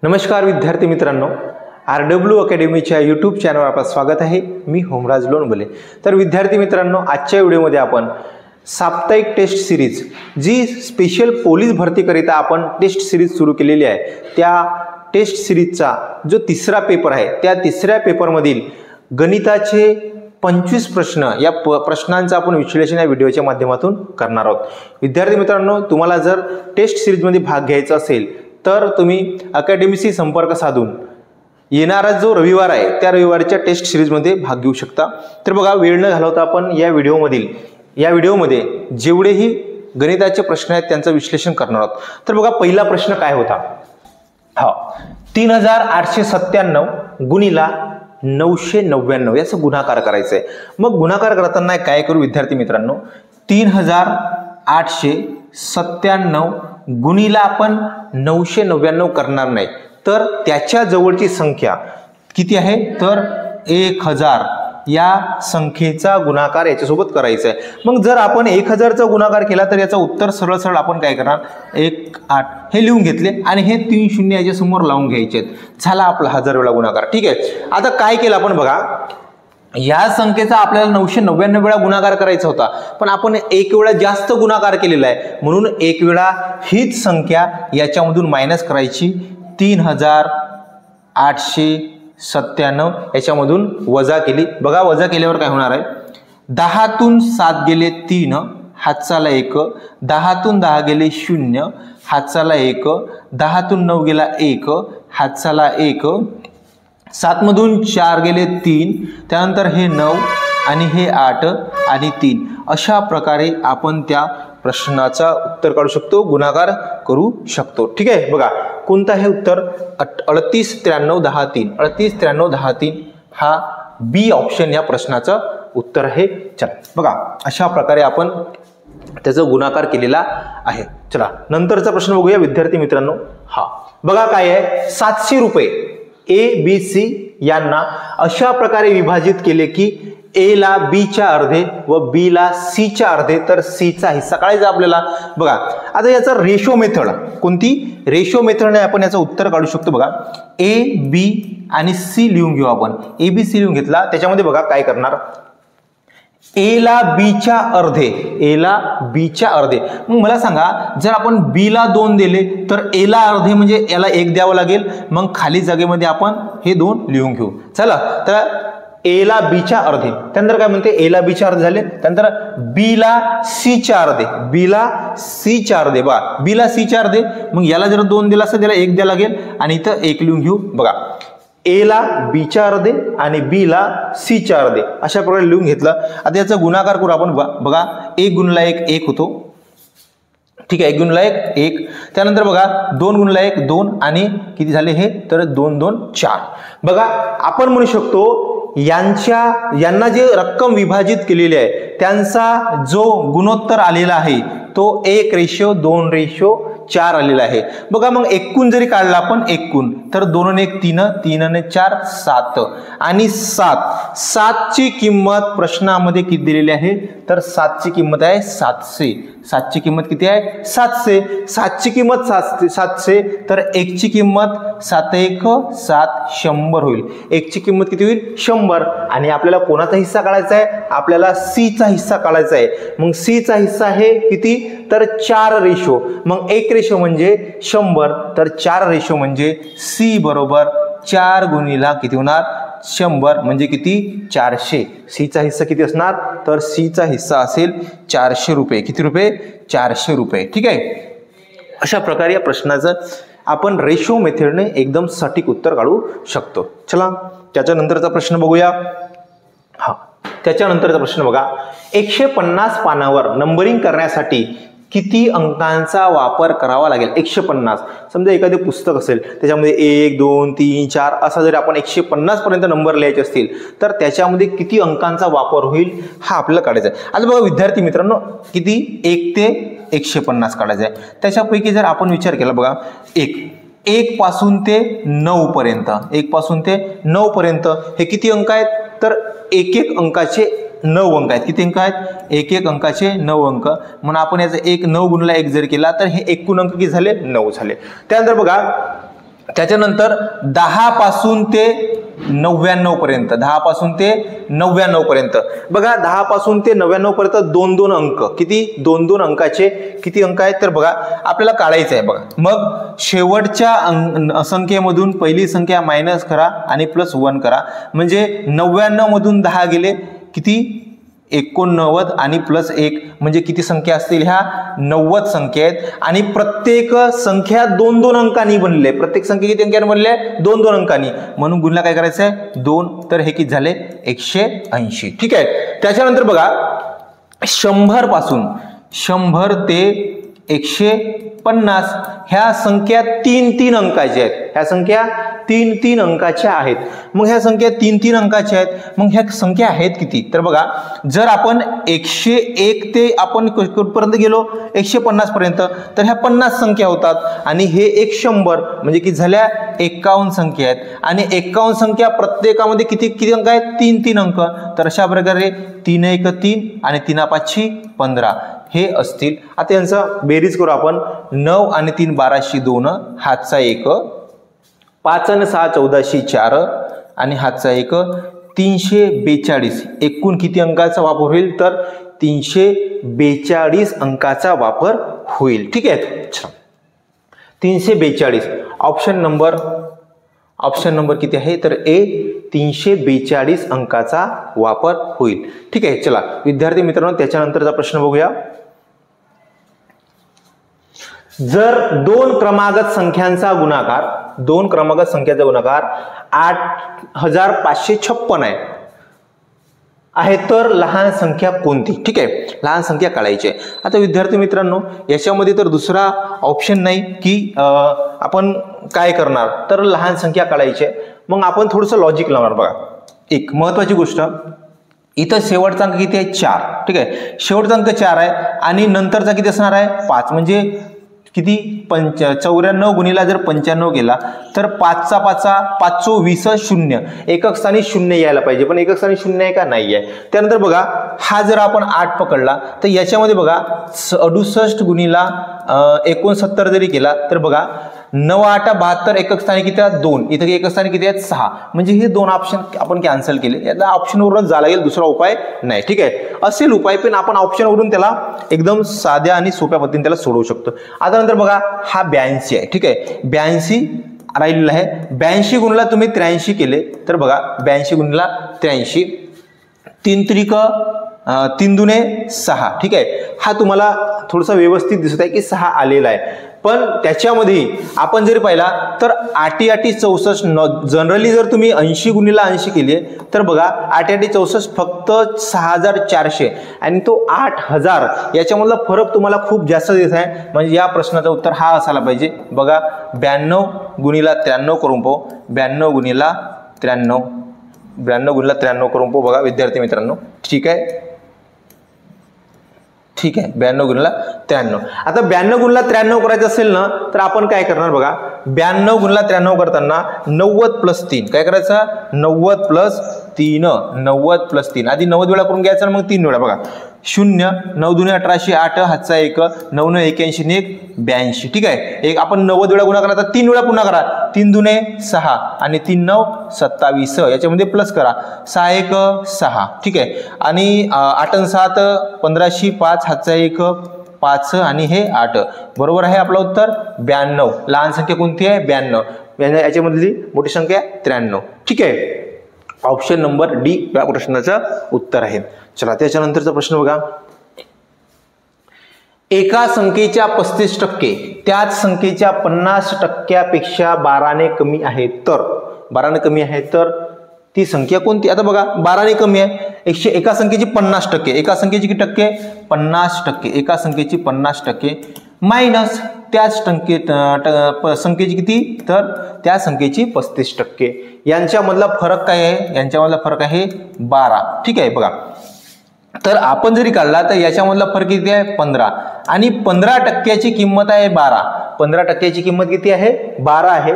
नमस्कार विद्यार्थी मित्रांनो, RW अकॅडमीच्या यूट्यूब चॅनलवर आपलं स्वागत आहे। मी होमराज लोणबले। तर विद्यार्थी मित्रांनो, आजच्या व्हिडिओमध्ये आपण साप्ताहिक टेस्ट सिरीज जी स्पेशल पोलीस भरतीकरिता आपण टेस्ट सिरीज सुरू केलेली आहे, त्या टेस्ट सिरीजचा जो तिसरा पेपर आहे, त्या तिसऱ्या पेपरमधील गणिताचे 25 प्रश्न या प्रश्नांचं आपण विश्लेषण या व्हिडिओच्या माध्यमातून करणार आहोत। विद्यार्थी मित्रांनो, तुम्हाला जर टेस्ट सिरीजमध्ये भाग घ्यायचा असेल तर तुम्ही अकॅडमीशी संपर्क साधून येणारा जो रविवार आहे त्या रविवारच्या टेस्ट सिरीजमध्ये भाग घेऊ शकता। तर बघा, वेळ न घालवता आपण या व्हिडिओमध्ये जेवढेही गणिताचे प्रश्न आहेत त्यांचं विश्लेषण करणार आहोत। तर बघा, पहिला प्रश्न काय होता? 3897 गुणिला 999 याचा गुणाकार करायचा आहे। मग गुणाकार करताना काय करू विद्यार्थी मित्रांनो, 3897 गुणिला आपण 999 करणार नाही, तर त्याच्या जवळची संख्या किती आहे तर 1000 या संख्येचा गुणाकार याच्यासोबत करायचा आहे। मग जर आपण 1000चा गुणाकार केला तर याचा उत्तर सरळ सरळ आपण काय करणार, 18 हे लिहून घेतले आणि हे 3 शून्य याच्या समोर लावून घ्यायचे। झाला आपला 1000 वेळा गुणाकार। ठीक आहे, आता काय केलं आपण बघा, या संख्येचा आपल्याला 999 वेळा गुणाकार करायचा होता, पण आपण एक वेळा जास्त गुणाकार केलेला आहे, म्हणून एक वेळा हीच संख्या याच्यामधून मायनस करायची। 3897 याच्यामधून वजा केली। बघा, वजा केल्यावर काय होणार आहे, 10 तून 7 गेले 3, हातचाला 1, 10 तून 10 गेले 0, हातचाला 1, 10 तून 9 गेला 1, हातचाला 1, 7 मधून 4 गेले 3, त्यानंतर हे 9 आणि हे 8 आणि 3। अशा प्रकारे आपण त्या प्रश्नाचा उत्तर काढू शकतो, गुणाकार करू शकतो। ठीक आहे, बघा कोणतं आहे उत्तर, 38 93 10 3, 38 93 10 3 हा बी ऑप्शन या प्रश्नाचं उत्तर आहे। चला बघा, अशा प्रकारे आपण त्याचा गुणाकार केलेला आहे। चला नंतरचा प्रश्न बघूया विद्यार्थी मित्रांनो। बघा काय आहे, 700 रुपये ए बी सी यांना अशा प्रकारे विभाजित केले की ए ला बी च्या अर्धे व बी ला सी च्या अर्धे, तर सी चा हिस्सा काढायचा आपल्याला। बघा, आता याचा रेशो मेथड, कोणती रेशो मेथडने आपण याचं उत्तर काढू शकतो। बघा, ए बी आणि सी लिहून घेऊ आपण। ए बी सी लिहून घेतला, त्याच्यामध्ये बघा काय करणार, ए ला बी च्या अर्धे, ए ला बी च्या अर्धे। मग मला सांगा, जर आपण बी ला 2 दिले तर ए ला अर्धे म्हणजे याला 1 द्यावं लागेल, मग खाली जागेमध्ये आपण हे 2 लिहून घेऊ। चला, तर ए ला बी च्या अर्धे, त्यानंतर काय म्हणते, ए ला बी च्या अर्धे झाले, त्यानंतर बी ला सी च्या अर्धे, बी ला सी च्या अर्धे। बघा, बी ला सी च्या अर्धे, मग याला जर 2 दिला असं त्याला 1 द्यावं लागेल आणि इथं 1 लिहून घेऊ। बघा, ए ला बी च्या अर्धे आणि बी ला सी च्या अर्धे अशा प्रकारे लिहून घेतलं। आता याचा गुणाकार करू आपण। बघा, 1 गुणिला 1 1 होतो। ठीक आहे, 1 गुणिला 1 1, त्यानंतर बघा 2 गुणिला 1 2 आणि किती झाले हे, तर 2 2 4। बघा, आपण म्हणू शकतो यांना जे रक्कम विभाजित केलेली आहे त्यांचा जो गुणोत्तर आलेला आहे तो 1:2:4 आलेला आहे। बघा, मग एकूण जरी काढला आपण एकूण, तर 2 आणि 1 3, 3 आणि 4 7 आणि 7 ची किंमत प्रश्नामध्ये किती दिलेली आहे, तर 7 ची किंमत आहे 700। 7 ची किंमत किती आहे, 700। 7 ची किंमत 700, तर 1 ची किंमत 7 1 7 100 होईल। 1 ची किंमत किती होईल, 100। आणि आपल्याला कोणाचा हिस्सा काढायचा आहे, आपल्याला सी चा हिस्सा काढायचा आहे। मग सी चा हिस्सा आहे किती, तर 4 रेशो। मग 1 रेशो म्हणजे 100, तर 4 रेशो म्हणजे सी बरोबर 4 गुणिला किती होणार, 100 म्हणजे किती, 400। सी चा हिस्सा किती असणार, तर सी चा हिस्सा असेल 400 रुपये। किती रुपये, 400 रुपये। ठीक आहे, अशा प्रकारे या प्रश्नाचं आपण रेशो मेथडने एकदम सटीक उत्तर काढू शकतो। चला त्याच्यानंतरचा प्रश्न बघूया। त्याच्यानंतरचा प्रश्न बघा, 150 पानावर नंबरिंग करण्यासाठी किती अंकांचा वापर करावा लागेल। 150, समजा एखादे पुस्तक असेल त्याच्यामध्ये 1 2 3 4 असा जर आपण 150 पर्यंत नंबर लिहायचे असतील तर त्याच्यामध्ये किती अंकांचा वापर होईल हा आपल्याला काढायचा आहे। आता बघा विद्यार्थी मित्रांनो, किती 1 ते 150 काढायचं आहे। त्याच्यापैकी जर आपण विचार केला, बघा 1 पासून ते 9 पर्यंत, 1 पासून ते 9 पर्यंत हे किती अंक आहेत, तर एक एक अंकाचे 9 अंक आहेत। किती अंक आहेत, एक एक अंकाचे 9 अंक। म्हणून आपण याचा 9 गुणिले 1 जर केला तर हे एकूण अंक किती झाले, 9 झाले। त्यानंतर बघा त्याच्यानंतर 10 पासून ते 99 पर्यंत, 10 पासून ते 99 पर्यंत बघा, 10 पासून ते 99 पर्यंत 2-2 अंक, किती 2-2 अंकाचे किती अंक आहेत तर बघा आपल्याला काढायचं आहे बघा. मग शेवटच्या संख्येमधून पहिली संख्या मायनस करा आणि +1 करा, म्हणजे 99 मधून 10 गेले किती 89 आणि +1 म्हणजे किती संख्या असतील, ह्या 90 संख्या आहेत. आणि प्रत्येक संख्या 2-2 अंकांनी बनलेली आहे. प्रत्येक संख्या किती अंकांनी बनलेली आहे 2-2 अंकांनी, म्हणून गुणला काय करायचं आहे 2, तर हे किती झाले 180. ठीक आहे. त्याच्यानंतर बघा 100 पासून 100 ते 150 ह्या संख्या 3-3 अंकाच्या आहेत. ह्या संख्या 3-3 अंकाच्या आहेत. मग ह्या संख्या 3-3 अंकाच्या आहेत, मग ह्या संख्या आहेत किती तर बघा, जर आपण 101 ते आपण कुठपर्यंत गेलो 150 पर्यंत, तर ह्या 50 संख्या होतात. आणि हे 100 म्हणजे किती झाल्या 51 संख्या आहेत. आणि 51 संख्या प्रत्येकामध्ये किती किती अंक आहेत 3-3 अंक. तर अशा प्रकारे 3-1 3 आणि 3-5 15 हे असतील. आता यांचं बेरीज करू आपण. 9 आणि 3 12शी 2, हातचा 1, 5 आणि 6 14शी 4 आणि हातचा 1 342. एकूण किती अंकाचा वापर होईल तर 342 अंकाचा वापर होईल. ठीक आहे. 342 ऑप्शन नंबर किती आहे तर ए 342 अंकाचा वापर होईल. ठीक आहे. चला विद्यार्थी मित्रांनो, त्याच्यानंतरचा प्रश्न बघूया. जर 2 क्रमागत संख्यांचा गुणाकार 8556 आहे तर लहान संख्या कोणती. ठीक आहे. लहान संख्या काढायची आहे. आता विद्यार्थी मित्रांनो, याच्यामध्ये तर दुसरा ऑप्शन नाही की आपण काय करणार तर लहान संख्या काढायची आहे. मग आपण थोडंसं लॉजिक लावणार बघा. एक महत्वाची गोष्ट, इथं शेवटचा अंक किती आहे 4. ठीक आहे. शेवटचा अंक 4 आहे आणि नंतरचा किती असणार आहे 5, म्हणजे किती 94 गुणिला जर 95 गेला तर 5चा 5 20 0, एकक स्थानी 0 यायला पाहिजे, पण एकक स्थानी 0 आहे का नाही आहे. त्यानंतर बघा हा जर आपण 8 पकडला तर याच्यामध्ये बघा 68 गुणिला 69 जरी केला तर बघा 9 8 72, एकक स्थानी किती आहेत 2, इथे एकक स्थानी किती आहेत 6, म्हणजे हे 2 ऑप्शन आपण कॅन्सल केले. याला ऑप्शनवरून जा लागेल, दुसरा उपाय नाही. ठीक आहे. असेल उपाय, पण आपण ऑप्शनवरून त्याला एकदम साध्या आणि सोप्या पद्धतीने त्याला सोडवू शकतो. आता नंतर बघा हा 82 आहे. ठीक आहे. 82 राहिलेला आहे. 82 गुणला तुम्ही 83 केले तर बघा 82 गुणला 83, 3 त्रिक 3 दुने 6. ठीक आहे. हा तुम्हाला थोडासा व्यवस्थित दिसत आहे की 6 आलेला आहे, पण त्याच्यामध्ये आपण जर पाहिला तर 8 8 64, जनरली जर तुम्ही 80 गुणिला 80 केले तर बघा 8 8 64 फक्त 6400 आणि तो 8000, याच्यामधला फरक तुम्हाला खूप जास्त दिसत आहे. म्हणजे या प्रश्नाचं उत्तर हा असायला पाहिजे. बघा 92 गुणिला 93 करून पाहू, 92 गुणिला 93 करून पाहू बघा विद्यार्थी मित्रांनो. ठीक आहे. ठीक आहे. 92 गुणिला 93. आता 92 गुणिला 93 करायचं असेल ना तर आपण काय करणार बघा, 92 गुणिला 93 करताना 90 + 3 काय करायचं 90 + 3, 90 + 3 आधी 90 वेळा करून घ्यायचं, मग 3 वेळा बघा 0 9 दुने 18, 8 हातचा 1, 9 9 81 1 82. ठीक आहे. एक आपण 90 वेळा गुणाकार करा, 3 वेळा पुन्हा करा, 3 दुने 6 आणि 3 9 27, याच्यामध्ये प्लस करा 6 1 6. ठीक आहे. आणि 8 आणि 7 15, 5 हातचा 1 5 आणि हे 8, बरोबर आहे आपलं उत्तर 92. लहान संख्या कोणती आहे 92, याच्यामधली मोठी संख्या 93. ठीक आहे. ऑप्शन नंबर डी या प्रश्नाचं उत्तर आहे. चला त्याच्यानंतरचा प्रश्न बघा. एका संख्येच्या 35% त्याच संख्येच्या 50% 12ने कमी आहे तर 12ने कमी आहे तर ती संख्या कोणती. आता बघा 12ने कमी आहे, एका संख्येची 50%, एका संख्येची किती टक्के 50%, एका संख्येची 50% मायनस त्याच संख्येची किती तर त्या संख्येची 35%. यांच्यामधला फरक काय आहे, यांच्यामधला फरक आहे 12. ठीक आहे. बघा तर आपण जरी काढला तर याच्यामधला फरक किती आहे 15 आणि 15%ची किंमत आहे 12. 15%ची किंमत किती आहे 12 आहे.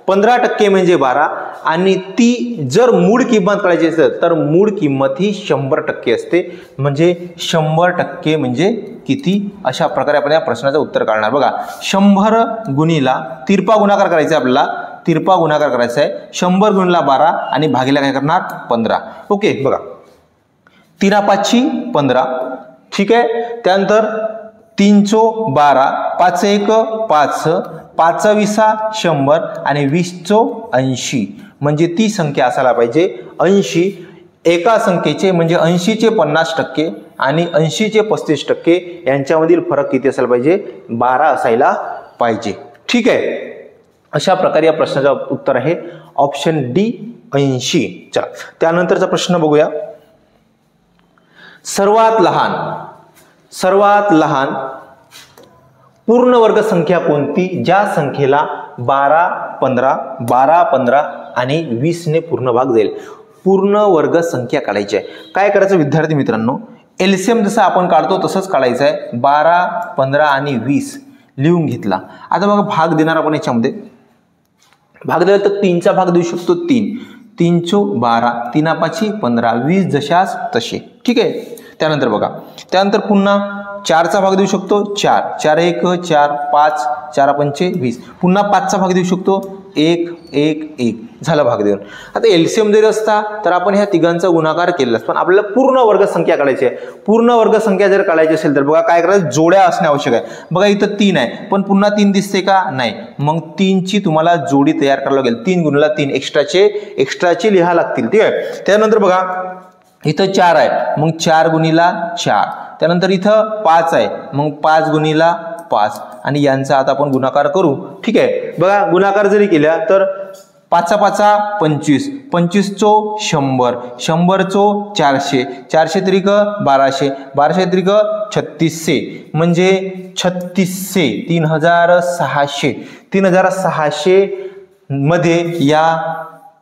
15% म्हणजे 12 आणि ती जर मूळ किंमत काढायची असेल तर मूळ किंमत ही 100% असते. म्हणजे 100% म्हणजे किती, अशा प्रकारे आपण या प्रश्नाचं उत्तर काढणार. बघा 100 गुणिला तिरपा गुणाकार करायचा आपल्याला तिरपा गुणाकार करायचा आहे. 100 गुणिले 12 आणि भागीला काय करणार 15. ओके बघा 3 5 15. ठीक आहे. त्यानंतर 3 चो 12, 5 1 5, 5 20 100 आणि 20 चो 80. म्हणजे ती संख्या असायला पाहिजे 80. एका संख्येचे म्हणजे 80 चे 50% आणि 80 चे 35% यांच्यामधील फरक किती असायला पाहिजे 12 असायला पाहिजे. ठीक आहे. अशा प्रकारे या प्रश्नाचं उत्तर आहे ऑप्शन डी 80. चला त्यानंतरचा प्रश्न बघूया. सर्वात लहान पूर्ण वर्ग संख्या कोणती ज्या संख्येला 12 15 आणि 20 ने पूर्ण भाग जाईल. पूर्ण वर्ग संख्या काढायची आहे. काय करायचं विद्यार्थी मित्रांनो, एलसीएम जसं आपण काढतो तसंच काढायचं आहे. 12 15 आणि 20 लिहून घेतला. आता बघा भाग देणार आपण याच्यामध्ये. भाग दिला तर 3चा भाग देऊ शकतो 3. 3 चो 12, 3 5 15, 20 जशास तसे. ठीक आहे. त्यानंतर बघा त्यानंतर पुन्हा 4चा भाग देऊ शकतो 4, 4 1 4, 5 4 5 20. पुन्हा 5चा भाग देऊ शकतो 1 1 1. झाला भाग देऊन. आता एलसीएम जरी असता तर आपण ह्या तिघांचा गुणाकार केलाच, पण आपल्याला पूर्ण वर्ग संख्या काढायची आहे. पूर्ण वर्ग संख्या जर काढायची असेल तर बघा काय करायचं, जोड्या असणे आवश्यक आहे. बघा इथं 3 आहे पण पुन्हा 3 दिसते का नाही, मग 3ची तुम्हाला जोडी तयार करावी लागेल. 3 गुणिले 3 एक्स्ट्राचे लिहा लागतील. ठीक आहे. त्यानंतर बघा इथं 4 आहे मग 4 गुणिले 4. त्यानंतर इथं 5 आहे मग 5 गुणिले 5 आणि यांचा आता आपण गुणाकार करू. ठीक आहे. बघा गुणाकार जरी केला तर 5 5 25, 25 चो 100, 100 चो 400, 400 त्रिक 1200, 1200 त्रिक 3600 म्हणजे 3600 3600. 3600 मध्ये या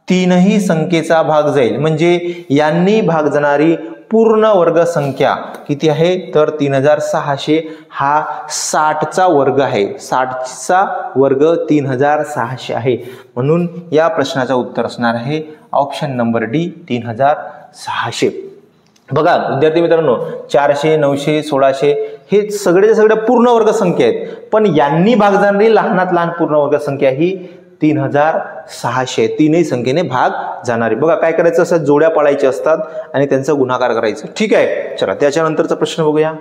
तीनही संख्येचा भाग जाईल. म्हणजे यांनी भाग जाणारी पूर्ण वर्ग संख्या किती आहे तर 3600. हा 60चा वर्ग आहे. 60चा वर्ग 3600 आहे. म्हणून या प्रश्नाचं उत्तर असणार आहे ऑप्शन नंबर डी 3600. बघा विद्यार्थी मित्रांनो 400 900 1600 हे सगळे पूर्ण वर्ग संख्या आहेत, पण यांनी भाग जाणारी लहानात लहान पूर्ण वर्ग संख्या ही 3600. तीनही संख्येने भाग जाणारी. बघा काय करायचं, असं जोड्या पाळायच्या असतात आणि त्यांचा गुणाकार करायचं. ठीक आहे. चला त्याच्यानंतरचा प्रश्न बघूया.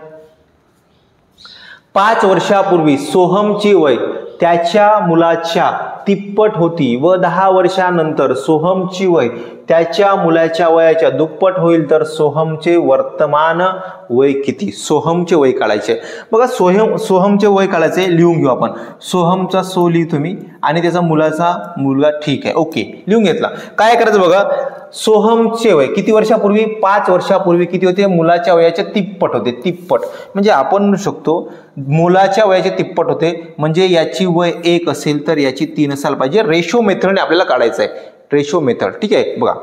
5 वर्षापूर्वी सोहमची वय त्याच्या मुलाच्या तिप्पट होती व 10 वर्षानंतर सोहमची वय त्याच्या मुलाच्या वयाच्या दुप्पट होईल तर सोहमचे वर्तमान वय किती. सोहमचे वय काढायचे. बघा सोहमचे वय काढायचे. लिहून घेऊ आपण. सोहमचा सो लिहितो मी आणि त्याचा मुलगा. ठीक आहे. ओके लिहून घेतला. काय करायचं बघा, सोहमचे वय किती वर्षापूर्वी 5 वर्षापूर्वी किती होते, मुलाच्या वयाचे तिप्पट होते. तिप्पट म्हणजे आपण म्हणू शकतो मुलाच्या वयाचे तिप्पट होते म्हणजे याची वय 1 असेल तर याची 3 असायला पाहिजे. रेशो मेथडने आपल्याला काढायचं आहे. Ratio method. ठीक आहे. बघा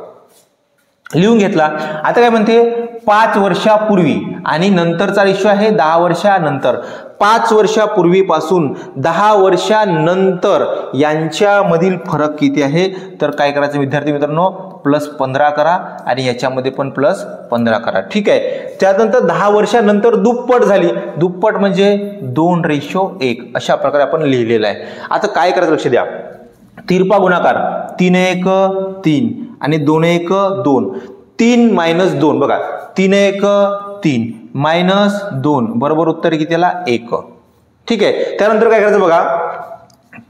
लिहून घेतला. आता काय म्हणते 5 वर्षापूर्वी आणि नंतरचा रेशो आहे 10 वर्षानंतर. 5 वर्षापूर्वीपासून 10 वर्षानंतर यांच्यामधील फरक किती आहे तर काय करायचं विद्यार्थी मित्रांनो +15 करा आणि याच्यामध्ये पण +15 करा. ठीक आहे. त्यानंतर 10 वर्षानंतर दुप्पट झाली. दुप्पट म्हणजे 2:1 अशा प्रकारे आपण लिहिलेलं आहे. आता काय करायचं लक्ष द्या. तिरपा गुणाकार 3 1 3 आणि 2 1 2. 3 - 2 बघा 3 1 3 -2 बरोबर उत्तर किती आला 1. ठीक आहे. त्यानंतर काय करायचं बघा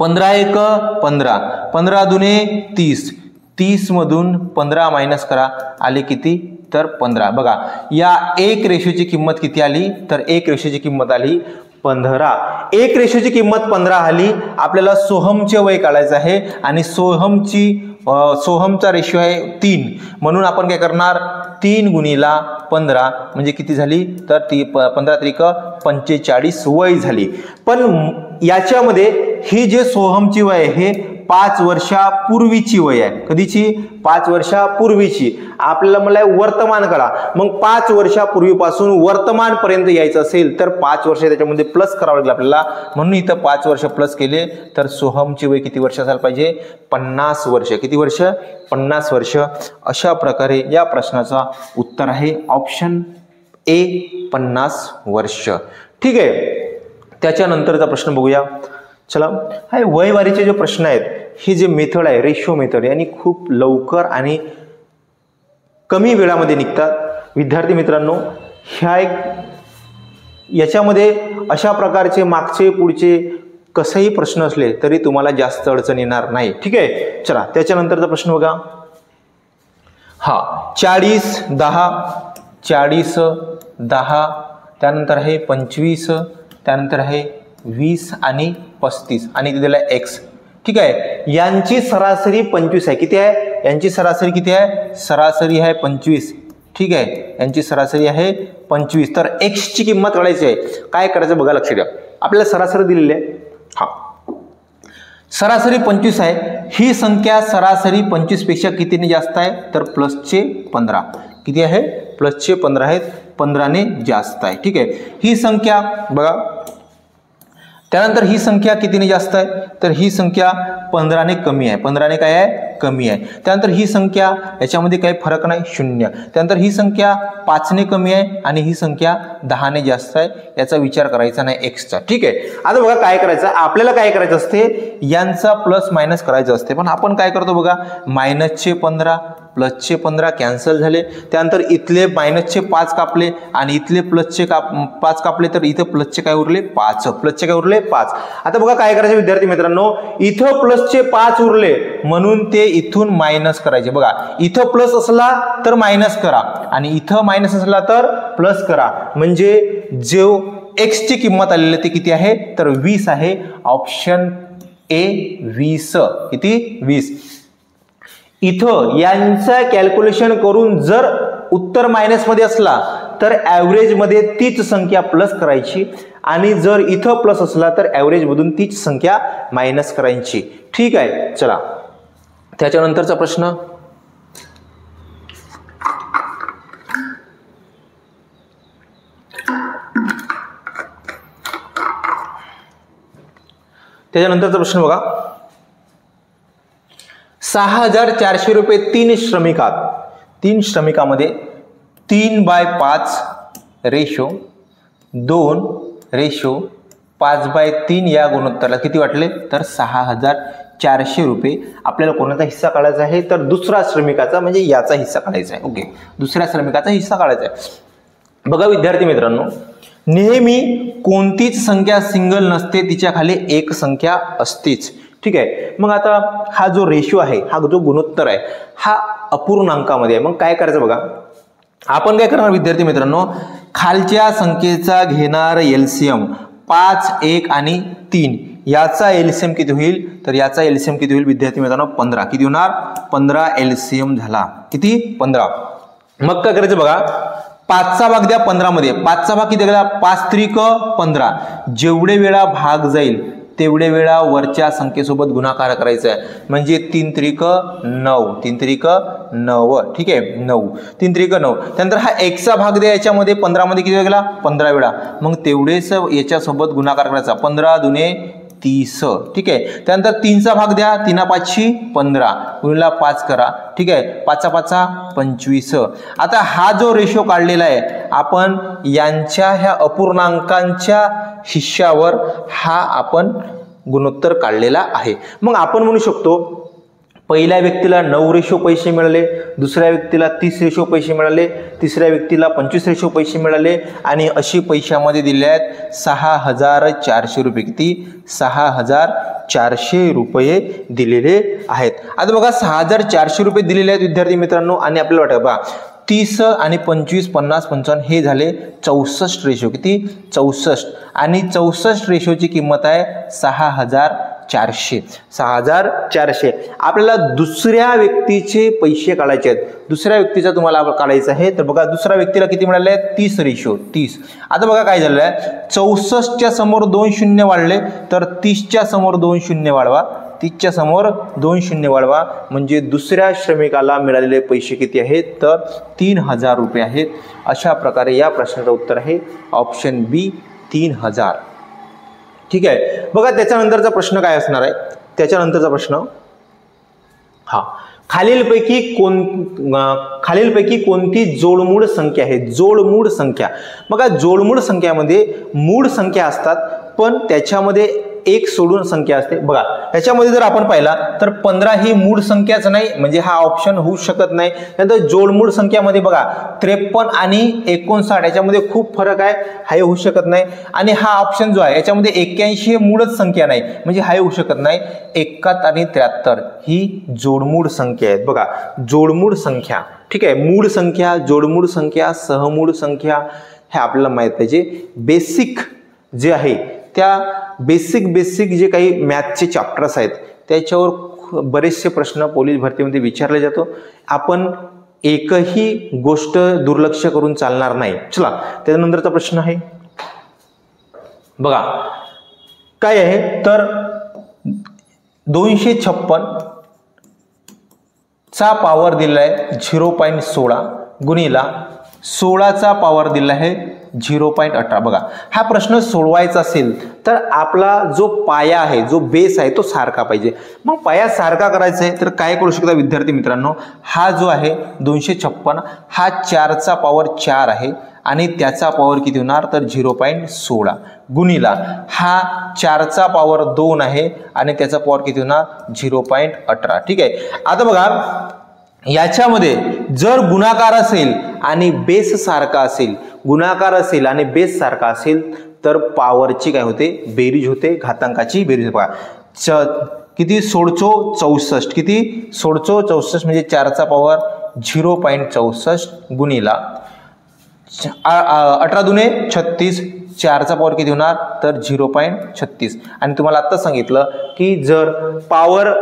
15 1 15, 15 2 30, 30 मधून 15 मायनस करा आले किती तर 15. बघा या 1 रेशोची किंमत किती आली तर 1 रेशोची किंमत आली 15. 1 रेशोची किंमत 15 आली. आपल्याला सोहमचे वय काढायचं आहे आणि सोहमचा रेशो आहे 3 म्हणून आपण काय करणार 3 गुणिले 15 म्हणजे किती झाली तर 15 त्रिक 45 वय झाली. पण याच्यामध्ये ही जे सोहमची वय आहे हे 5 वर्षापूर्वीची वय आहे. कधीची 5 वर्षापूर्वीची. आपल्याला मला वर्तमान करा. मग 5 वर्षापूर्वीपासून वर्तमान पर्यंत यायचं असेल तर 5 वर्ष त्याच्यामध्ये प्लस करावं लागेल आपल्याला. म्हणून इथं 5 वर्ष प्लस केले तर सोहमची वय किती वर्ष असायला पाहिजे 50 वर्ष. किती वर्ष 50 वर्ष. अशा प्रकारे या प्रश्नाचा उत्तर आहे ऑप्शन ए 50 वर्ष. ठीक आहे. त्याच्यानंतरचा प्रश्न बघूया. चला, हा वयवारीचे जे प्रश्न आहेत, हे जे मेथड आहे रेशो मेथड, यांनी खूप लवकर आणि कमी वेळामध्ये निघतात. विद्यार्थी मित्रांनो, याच्यामध्ये अशा प्रकारचे मागचे पुढचे कसेही प्रश्न असले तरी तुम्हाला जास्त अडचण येणार नाही. ठीक आहे. चला, त्याच्यानंतरचा प्रश्न बघा. हा 40 10, 40 10, त्यानंतर आहे 25, त्यानंतर आहे 20 आणि 35 आणि इथे दिला x. ठीक आहे. यांची सरासरी 25 आहे. किती आहे? यांची सरासरी किती आहे? सरासरी आहे 25. ठीक आहे. यांची सरासरी आहे 25. तर x ची किंमत काढायची आहे. काय करायचं बघा, लक्ष द्या. आपल्याला सरासरी दिलेली आहे. हा, सरासरी 25 आहे. ही संख्या सरासरी 25 पेक्षा कितीने जास्त आहे? तर प्लसचे 15. किती आहे? प्लसचे 15 आहेत. 15ने जास्त आहे. ठीक आहे. ही संख्या बघा, त्यानंतर ही संख्या कितीने जास्त आहे? तर ही संख्या 15ने कमी आहे. 15ने काय आहे? कमी आहे. त्यानंतर ही संख्या, याच्यामध्ये काही फरक नाही, 0. त्यानंतर ही संख्या 5ने कमी आहे आणि ही संख्या 10ने जास्त आहे. याचा विचार करायचा नाही एक्सचा. ठीक आहे. आता बघा काय करायचं, आपल्याला काय करायचं असते, यांचा प्लस मायनस करायचं असते. पण आपण काय करतो बघा, मायनसचे 15 प्लसचे 15 कॅन्सल झाले. त्यानंतर इथले मायनसचे 5 कापले आणि इथले प्लसचे 5 कापले, तर इथं प्लसचे काय उरले? 5. प्लसचे काय उरले? 5. आता बघा काय करायचं विद्यार्थी मित्रांनो, इथं प्लसचे 5 उरले म्हणून ते इथून मायनस करायचे. बघा, इथं प्लस असला तर मायनस करा आणि इथं मायनस असला तर प्लस करा. म्हणजे जो x ची किंमत आलेली ते किती आहे? तर 20 आहे. Option A 20. किती? 20. इथं यांचा कॅल्क्युलेशन करून जर उत्तर मायनस मध्ये असला तर ऍव्हरेज मध्ये तीच संख्या प्लस करायची आणि जर इथं प्लस असला तर ऍव्हरेज मधून तीच संख्या मायनस करायची. ठीक आहे. चला, त्याच्यानंतरचा प्रश्न. त्याच्यानंतरचा प्रश्न बघा. 6400 रुपये 3 श्रमिकात, 3 श्रमिकामध्ये 3/5 रेशो 2 रेशो 5/3 या गुणोत्तराला किती वाटले? तर 6400 रुपये. आपल्याला कोणाचा हिस्सा काढायचा आहे? तर दुसरा श्रमिकाचा, म्हणजे याचा हिस्सा काढायचा आहे. ओके, दुसऱ्या श्रमिकाचा हिस्सा काढायचा आहे. बघा विद्यार्थी मित्रांनो, नेहमी कोणतीच संख्या सिंगल नसते, तिच्या खाली एक संख्या असतेच. ठीक आहे. मग आता हा जो रेशो आहे, हा जो गुणोत्तर आहे, हा अपूर्णांकामध्ये आहे. मग काय करायचं बघा, आपण काय करणार विद्यार्थी मित्रांनो, खालच्या संख्येचा घेणार एलसीएम 5, 1 आणि 3. याचा एलसीएम किती होईल? तर याचा एलसीएम किती होईल विद्यार्थी मित्रांनो? 15. किती होणार? 15 एलसीएम झाला. किती? 15. मग काय करायचं बघा, 5चा भाग द्या 15 मध्ये. 5चा भाग किती गेला? 5 त्रिक 15. जेवढे वेळा भाग जाईल तेवढे वेळा वरच्या संख्येसोबत गुणाकार करायचा आहे. म्हणजे 3 त्रिक 9, 3 त्रिक 9. ठीक आहे, 9, 3 त्रिक 9. त्यानंतर हा 1चा भाग द्या याच्यामध्ये 15 मध्ये किती गेला? 15 वेळा. मग तेवढेच याच्यासोबत गुणाकार करायचा. 15 दुने 30. ठीक आहे. त्यानंतर 3चा भाग द्या, 3 5 15 गुणिले 5 करा. ठीक आहे, 5 5 25. आता हा जो रेशो काढलेला आहे आपण, यांच्या ह्या अपूर्णांकांच्या हिश्श्यावर हा आपण गुणोत्तर काढलेला आहे. मग आपण म्हणू शकतो, पहिल्या व्यक्तीला 9 रेशो पैसे मिळाले, दुसऱ्या व्यक्तीला 30 रेशो पैसे मिळाले, तिसऱ्या व्यक्तीला 25 रेशो पैसे मिळाले आणि अशी पैशामध्ये दिले आहेत 6400 रुपये. किती? 6400 रुपये दिलेले आहेत. आता बघा 6400 रुपये दिलेले आहेत विद्यार्थी मित्रांनो. आणि आपल्याला वाटतं बघा 30 आणि 25 50 55 हे झाले 64 रेशो. किती? 64. आणि 64 रेशोची किंमत आहे 6400. 6400. आपल्याला दुसऱ्या व्यक्तीचे पैसे काढायचे आहेत. दुसऱ्या व्यक्तीचा तुम्हाला काढायचा आहे. तर बघा दुसऱ्या व्यक्तीला किती मिळाले? 30 रेशो 30. आता बघा काय झालेलं आहे, 64च्या समोर 2 शून्य वाढले तर 30च्या समोर 2 शून्य वाढवा, 30च्या समोर 2 शून्य वाढवा. म्हणजे दुसऱ्या श्रमिकाला मिळालेले पैसे किती आहेत? तर 3000 रुपये आहेत. अशा प्रकारे या प्रश्नाचं उत्तर आहे ऑप्शन बी 3000. ठीक आहे. बघा त्याच्यानंतरचा प्रश्न काय असणार आहे? त्याच्यानंतरचा प्रश्न हा, खालीलपैकी कोणती जोडमूळ संख्या आहे? जोडमूळ संख्या. बघा जोडमूळ संख्यामध्ये मूळ संख्या असतात पण त्याच्यामध्ये एक सोडून संख्या असते बघा। याच्यामध्ये जर आपण पाहिला तर 15 ही मूळ संख्याच नाही, म्हणजे हा ऑप्शन होऊ शकत नाही। त्यानंतर जोडमूळ संख्यामध्ये बघा 53 आणि 59 याच्यामध्ये खूप फरक आहे, हा होऊ शकत नाही। आणि हा ऑप्शन जो आहे याच्यामध्ये 81 हे मूळच संख्या नाही, म्हणजे हा होऊ शकत नाही। 71 आणि 73 ही जोडमूळ संख्या आहेत बघा, जोडमूळ संख्या, ठीक आहे। मूळ संख्या, जोडमूळ संख्या, सहमूळ संख्या हे आपल्याला माहित पाहिजे। बेसिक जे आहे त्या बेसिक जे काही मॅथचे चॅप्टर्स आहेत त्याच्यावर बरेचसे प्रश्न पोलीस भरतीमध्ये विचारले जातो। आपण एकही गोष्ट दुर्लक्ष करून चालणार नाही। चला त्यानंतरचा प्रश्न आहे बघा, काय आहे तर 256 चा पॉवर दिला आहे 0.16 गुणिला 16 चा पॉवर दिला आहे 0.18। बघा हा प्रश्न सोडवायचा असेल तर आपला जो पाया आहे, जो बेस आहे तो सारखा पाहिजे। मग पाया सारखा करायचा आहे तर काय करू शकता विद्यार्थी मित्रांनो, हा जो आहे 256 हा 4 चा पॉवर 4 आहे आणि त्याचा पॉवर किती होणार तर 0.16 गुणिला हा 4 चा पॉवर 2 आहे आणि त्याचा पॉवर किती होणार 0.18। ठीक आहे। आता बघा याच्यामध्ये जर गुणाकार असेल आणि बेस सारखा असेल, गुणाकार असेल आणि बेस सारखा असेल तर पॉवरची काय होते बेरीज होते, घातांकाची बेरीज। बघा किती 1664, किती 1664 म्हणजे 4 चा पॉवर 0.64 गुणिला 18 दुने 36, 4 चा पॉवर किती होणार तर 0.36। आणि तुम्हाला आता सांगितलं की जर पॉवर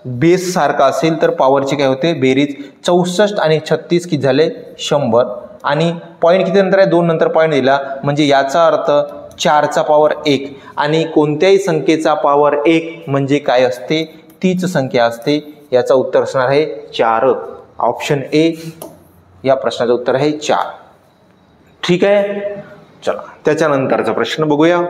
बेस सारखा असेल तर पॉवरची काय होते बेरीज। 64 आणि 36 किती झाले 100 आणि पॉईंट किती नंतर आहे 2 नंतर पॉईंट दिला, म्हणजे याचा अर्थ 4 चा पॉवर 1 आणि कोणत्याही संख्येचा पॉवर 1 म्हणजे काय असते तीच संख्या असते। याचा उत्तर असणार आहे 4, ऑप्शन ए या प्रश्नाचं उत्तर आहे 4। ठीक आहे, चला त्याच्यानंतरचा प्रश्न बघूया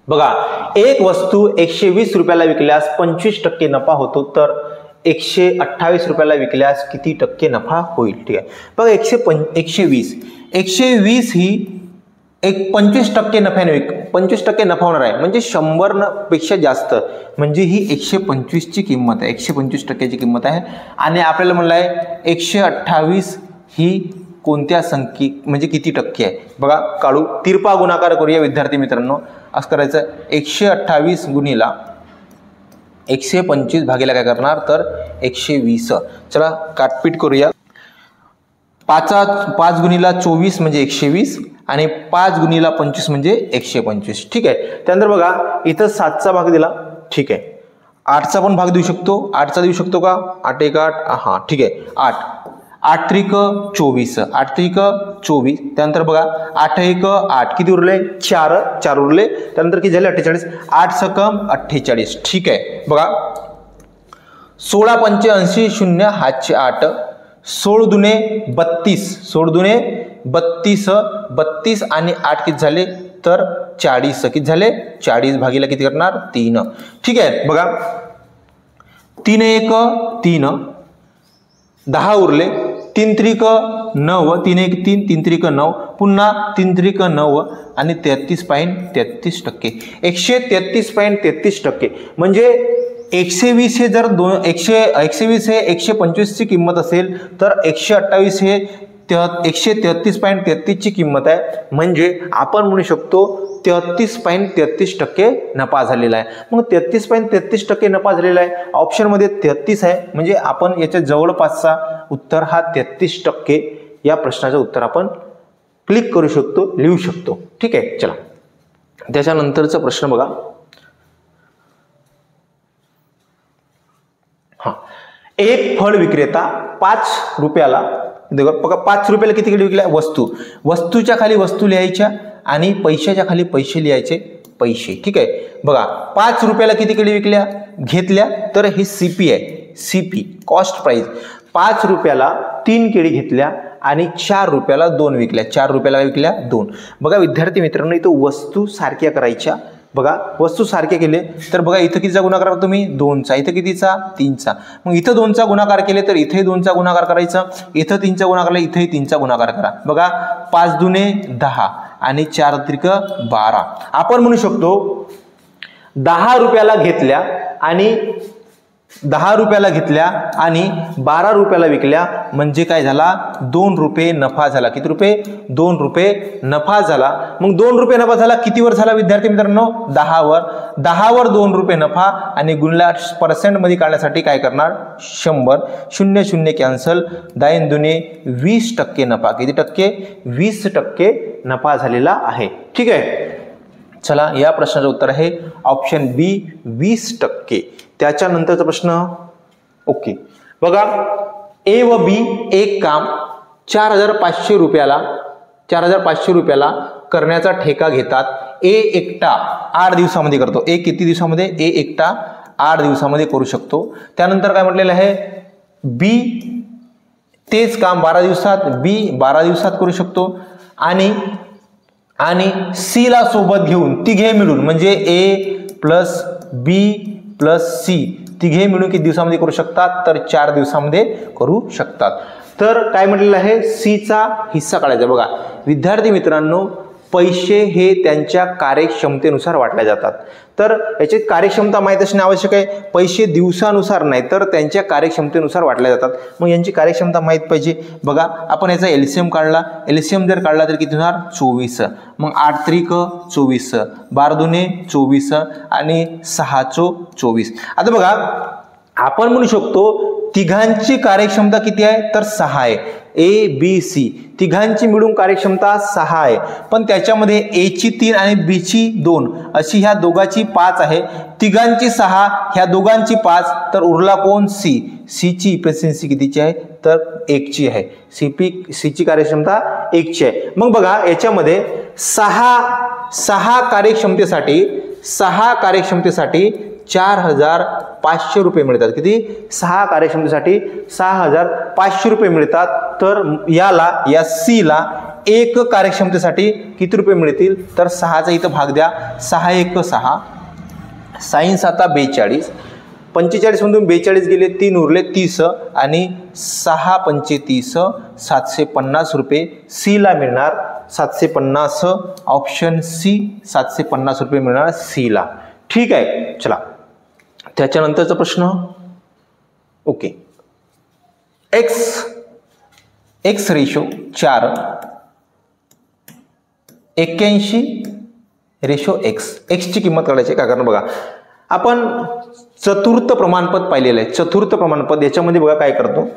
बघा। एक वस्तू 120 रुपयाला विकल्यास 25% नफा होतो तर 128 रुपयाला विकल्यास किती टक्के नफा होईल। ठीक आहे बघा 120 ही एक 25% नफ्याने 25% नफा होणार आहे, म्हणजे 100 पेक्षा जास्त, म्हणजे ही 125 ची किंमत आहे, 125% किंमत आहे। आणि आपल्याला म्हणलं आहे 128 ही कोणत्या संख्ये म्हणजे किती टक्के आहे बघा, काढू तिरपा गुणाकार करूया विद्यार्थी मित्रांनो। असं करायचं 128 गुणिला 125 भागीला काय करणार तर 120। चला काटपीट करूया, 5 गुणिला 24 म्हणजे 120 आणि 5 गुणिला 25 म्हणजे 125। ठीक आहे, त्यानंतर बघा इथं 7 चा भाग दिला, ठीक आहे 8 चा पण भाग देऊ शकतो, 8 चा देऊ शकतो का 8 1 8, हा ठीक आहे 8 8 त्रिक 24, 8 त्रिक 24। त्यानंतर बघा 8 1 8 किती उरले 4 उरले, त्यानंतर किती झाले 48, 8 सकम 48। ठीक आहे बघा 16 85 0 हातचे 8, 16 दुने 32, 16 दुने 32, 32 आणि 8 किती झाले तर 40, किती झाले 40 भागीला किती करणार 3। ठीक आहे बघा 3 1 3, 10 उरले, 3 त्रिक 9, 3 1 3, 3 त्रिक 9, पुन्हा 3 त्रिक 9 आणि 33.33%, 133.33%। म्हणजे 120 हे जर 120 हे 125 ची किंमत असेल तर 128 हे 133.33 ची किंमत आहे, म्हणजे आपण म्हणू शकतो 33.33% नफा झालेला आहे। मग 33.33% नफा झालेला आहे, ऑप्शन मध्ये 33 आहे, म्हणजे आपण याच्या जवळपासचा उत्तर हा 33%। या प्रश्नाचं उत्तर आपण क्लिक करू शकतो, लिहू शकतो। ठीक आहे, चला त्याच्यानंतरचा प्रश्न बघा। हा एक फळ विक्रेता 5 रुपयाला, बघा 5 रुपयाला किती किलो विकल्या वस्तू, वस्तूच्या खाली वस्तू लिहायच्या आणि पैशाच्या खाली पैसे लिहायचे पैसे। ठीक आहे बघा 5 रुपयाला किती किलो विकल्या घेतल्या तर हे सीपी आहे, सीपी कॉस्ट प्राइस। 5 रुपयाला 3 केळी घेतल्या आणि 4 रुपयाला 2 विकल्या, 4 रुपयाला विकल्या 2। बघा विद्यार्थी मित्रांनो इथं वस्तू सारख्या करायच्या, बघा वस्तू सारखे केले तर बघा इथं कितीचा गुणाकार करतो तुम्ही 2 चा, इथं कितीचा 3 चा, मग इथं 2 चा गुणाकार केले तर इथे 2 चा गुणाकार करायचा, इथं 3 चा गुणाकार केला इथेही 3 चा गुणाकार करा। बघा 5 दुने 10 आणि 4 त्रिक 12. आपण म्हणू शकतो 10 रुपयाला घेतल्या आणि 10 रुपयाला घेतल्या आणि 12 रुपयाला विकल्या म्हणजे काय झाला 2 रुपये नफा झाला. किती रुपये 2 रुपये नफा झाला. मग 2 रुपये नफा झाला कितीवर झाला विद्यार्थी मित्रांनो 10 वर. 10 वर 2 रुपये नफा आणि गुणला पर्सेंट मध्ये काढण्यासाठी काय करणार 100. 0 0 कॅन्सल. 10 दुने 20% नफा. किती टक्के 20% नफा झालेला आहे. ठीक आहे. चला या प्रश्नाचं उत्तर आहे ऑप्शन बी 20%. त्याच्यानंतरचा प्रश्न ओके बघा ए व बी एक काम 4500 रुपयाला करण्याचा ठेका घेतात. ए एकटा 8 दिवसामध्ये करतो. ए किती दिवसामध्ये ए एकटा 8 दिवसामध्ये करू शकतो. त्यानंतर काय म्हटलेलं आहे बी तेच काम 12 दिवसात बी 12 दिवसात करू शकतो आणि सी ला सोबत घेऊन तिघे मिळून म्हणजे ए प्लस बी प्लस सी तिघे मिळून किती दिवसामध्ये करू शकतात तर 4 दिवसामध्ये करू शकतात. तर काय म्हटलेलं आहे सी चा हिस्सा काढायचा. बघा विद्यार्थी मित्रांनो पैसे हे त्यांच्या कार्यक्षमतेनुसार वाटले जातात. तर याची कार्यक्षमता माहित असणे आवश्यक आहे. पैसे दिवसानुसार नाही तर त्यांच्या कार्यक्षमतेनुसार वाटले जातात. मग यांची कार्यक्षमता माहित पाहिजे. बघा आपण याचा एलसीएम काढला. एलसीएम जर काढला तर किती होणार 24. मग 8 त्रिक 24 12 दुने 24 आणि 6 चोक 24. आता बघा आपण म्हणू शकतो तिघांची कार्यक्षमता किती आहे तर 6 आहे. ए बी सी तिघांची मिळून कार्यक्षमता 6 आहे. पण त्याच्यामध्ये ए ची 3 आणि बी ची 2 अशी ह्या दोघांची 5 आहे. तिघांची 6 ह्या दोघांची 5 तर उरला कोण सी. सी ची इफिशियन्सी कितीची आहे तर 1 ची आहे. सी ची कार्यक्षमता 1 ची आहे. मग बघा याच्यामध्ये 6 कार्यक्षमतेसाठी 4500 रुपये मिळतात. किती 6 कार्यक्षमतेसाठी 6500 रुपये मिळतात. तर या सी ला 1 कार्यक्षमतेसाठी किती रुपये मिळतील तर 6चा इथं भाग द्या. 6 1 6 सायन्स आता 42 45 मधून 42 गेले 3 उरले 30 आणि 6 पंचे 30 750 रुपये सी ला मिळणार. 750 ऑप्शन सी 750 रुपये मिळणार सी ला. ठीक आहे. चला त्याच्यानंतरचा प्रश्न okay x ratio 4 81 ratio x ची किंमत काढायची. काय कारण बघा आपण चतुर्थ प्रमाणपद पाहिलेलं आहे. चतुर्थ प्रमाणपद याच्यामध्ये बघा काय करतो